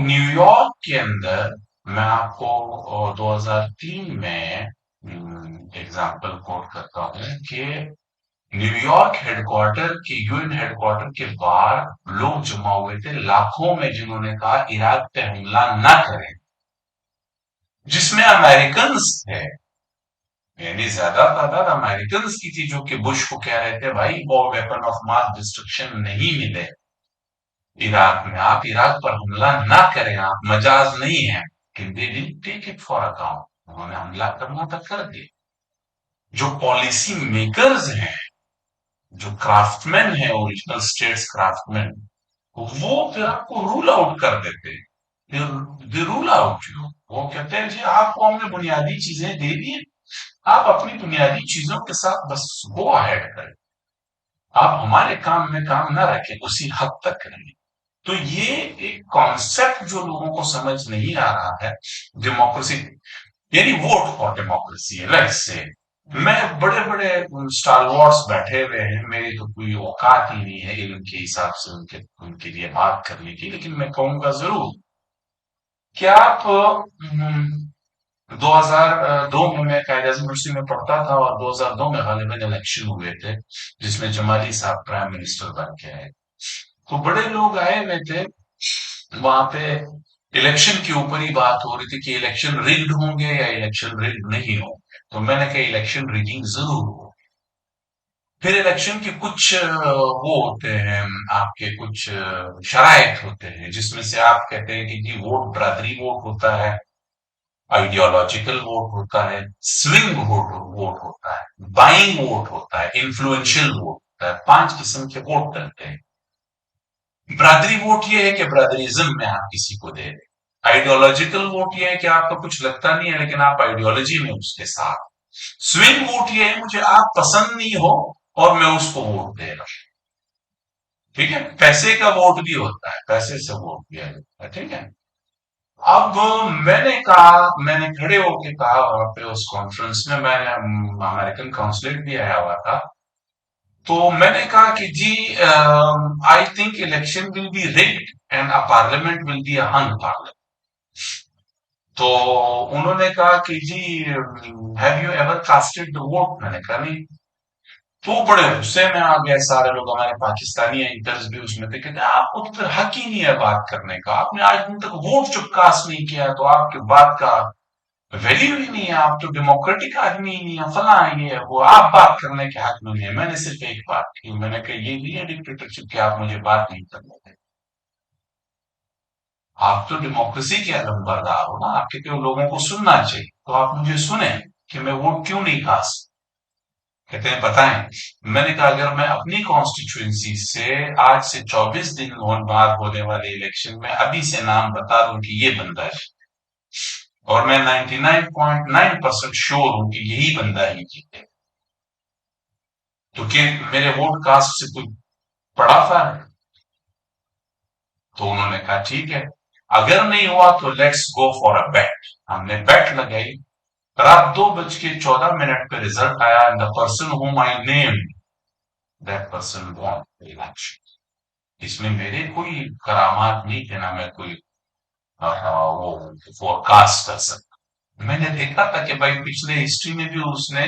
New York के अंदर मैं आपको 2003 में एग्जाम्पल कोट करता हूं कि न्यूयॉर्क हेडक्वार्टर के यूएन हेडक्वार्टर के बाहर लोग जमा हुए थे लाखों में, जिन्होंने कहा इराक पे हमला ना करें, जिसमें अमेरिकन थे, यानी ज्यादा तादाद अमेरिकन की थी, जो कि बुश को कह रहे थे भाई वो वेपन ऑफ मास डिस्ट्रक्शन नहीं मिले इराक में, आप इराक पर हमला ना करें, आप मजाज नहीं है। They didn't take it for account, उन्होंने हमला करना तक कर दिया। जो पॉलिसी मेकर्स हैं, जो क्राफ्टमैन है, ओरिजिनल स्टेट्स क्राफ्टमैन, वो फिर आपको रूल आउट कर देते हैं। दे रूल आउट यू, वो कहते हैं जी आपको हमने बुनियादी चीजें दे दी, आप अपनी बुनियादी चीजों के साथ बस गो अहेड करें, आप हमारे काम में काम ना रखें, उसी हद तक करेंगे। तो ये एक कॉन्सेप्ट जो लोगों को समझ नहीं आ रहा है, डेमोक्रेसी यानी वोट फॉर डेमोक्रेसी है। लेट्स से मैं बड़े बड़े स्टारवॉर्स बैठे हुए हैं, मेरी तो कोई औकात ही नहीं है इल्म के हिसाब से उनके उनके लिए बात करने की, लेकिन मैं कहूंगा जरूर कि आप 2002 में मैं कायद आज़म यूनिवर्सिटी में पढ़ता था और 2002 में गालिबन इलेक्शन हुए थे, जिसमें जमाली साहब प्राइम मिनिस्टर बन के आए। तो बड़े लोग आए हुए थे वहां पे, इलेक्शन के ऊपर ही बात हो रही थी कि इलेक्शन रिग्ड होंगे या इलेक्शन रिग्ड नहीं होंगे। तो मैंने कहा इलेक्शन रिगिंग जरूर हो। फिर इलेक्शन के कुछ वो होते हैं, आपके कुछ शराइत होते हैं, जिसमें से आप कहते हैं कि जी वोट बरादरी वोट होता है, आइडियोलॉजिकल वोट होता है, स्विंग वोट होता है, बाइंग वोट होता है, इन्फ्लुएंशियल वोट होता है। 5 किस्म के वोट डलते हैं। ब्रादरी वोट ये है कि ब्रादरिज्म में आप किसी को दे रहे। आइडियोलॉजिकल वोट ये है कि आपको कुछ लगता नहीं है लेकिन आप आइडियोलॉजी में उसके साथ। स्विंग वोट ये है मुझे आप पसंद नहीं हो और मैं उसको वोट दे रहा हूं। ठीक है, पैसे का वोट भी होता है, पैसे से वोट दिया जाता है। ठीक है, अब मैंने खड़े होके कहा वहां पे उस कॉन्फ्रेंस में, मैंने अमेरिकन काउंसलेट भी आया हुआ था, तो मैंने कहा कि जी I think election will be rigged and a parliament will be a hung parliament. तो उन्होंने कहा कि जी have you ever casted the vote, मैंने कहा नहीं। तो बड़े गुस्से में आ गए सारे लोग, हमारे पाकिस्तानी एंकर्स भी उसमें थे, कहते आपको तो फिर हक ही नहीं है बात करने का, आपने आज दिन तक वोट चुप कास्ट नहीं किया, तो आपकी बात का वैल्यू ही नहीं है, आप तो डेमोक्रेटिक आदमी ही नहीं है, फला ये है वो, आप बात करने के हक में नहीं है। मैंने सिर्फ एक बात की, मैंने कहा ये नहीं है डिक्टेटरशिप कि आप मुझे बात नहीं करने दें, आप तो डेमोक्रेसी के अलंबरदार हो ना, आपके क्यों लोगों को सुनना चाहिए, तो आप मुझे सुने कि मैं वोट क्यों नहीं कास्ट। कहते हैं बताएं। मैंने कहा अगर मैं अपनी कॉन्स्टिट्यूएंसी से आज से 24 दिन बाद होने वाले इलेक्शन में अभी से नाम बता दूं कि ये बंदा है, और मैं 99.9% श्योर हूं कि यही बंदा ही जीते, तो क्या मेरे वोट कास्ट से कोई बड़ा फर्क। तो उन्होंने कहा ठीक है, अगर नहीं हुआ तो लेट्स गो फॉर अ बेट। हमने बेट लगाई, रात 2:14 पे रिजल्ट आया, and the person whom I name, that person won the election. इसमें मेरे कोई करामात नहीं थे, ना मैं कोई वो फोरकास्ट कर सकता। मैंने देखा था कि भाई पिछले हिस्ट्री में भी उसने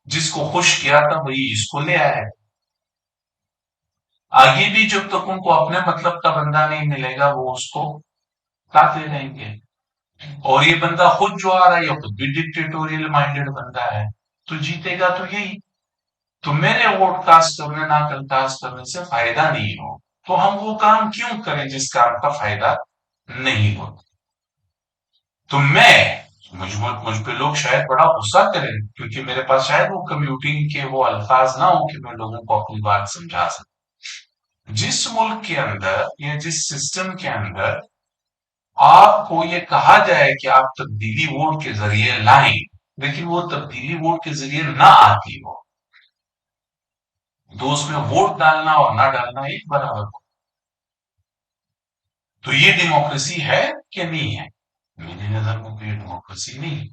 जिसको खुश किया था वही इसको ले आया है। आगे भी जब तक उनको अपने मतलब का बंदा नहीं मिलेगा वो उसको लाते रहेंगे। और ये बंदा खुद जो आ रहा है ये खुद भी डिक्टेटोरियल माइंडेड बंदा है, तो जीतेगा तो यही। तो मेरे वोट कास्ट करने ना कर कास्ट करने से फायदा नहीं हो, तो हम वो काम क्यों करें जिस काम का फायदा नहीं होता। तो मुझ पे लोग शायद बड़ा गुस्सा करें, क्योंकि मेरे पास शायद वो कम्यूटिंग के वो अल्फाज ना हो कि मैं लोगों को अपनी बात समझा सकूं। जिस मुल्क के अंदर या जिस सिस्टम के अंदर आपको ये कहा जाए कि आप तब्दीली वोट के जरिए लाएं, लेकिन वो तब्दीली वोट के जरिए ना आती हो, तो उसमें वोट डालना और ना डालना एक बराबर हो। तो ये डेमोक्रेसी है कि नहीं है? मेरी नजर में तो ये डेमोक्रेसी नहीं है।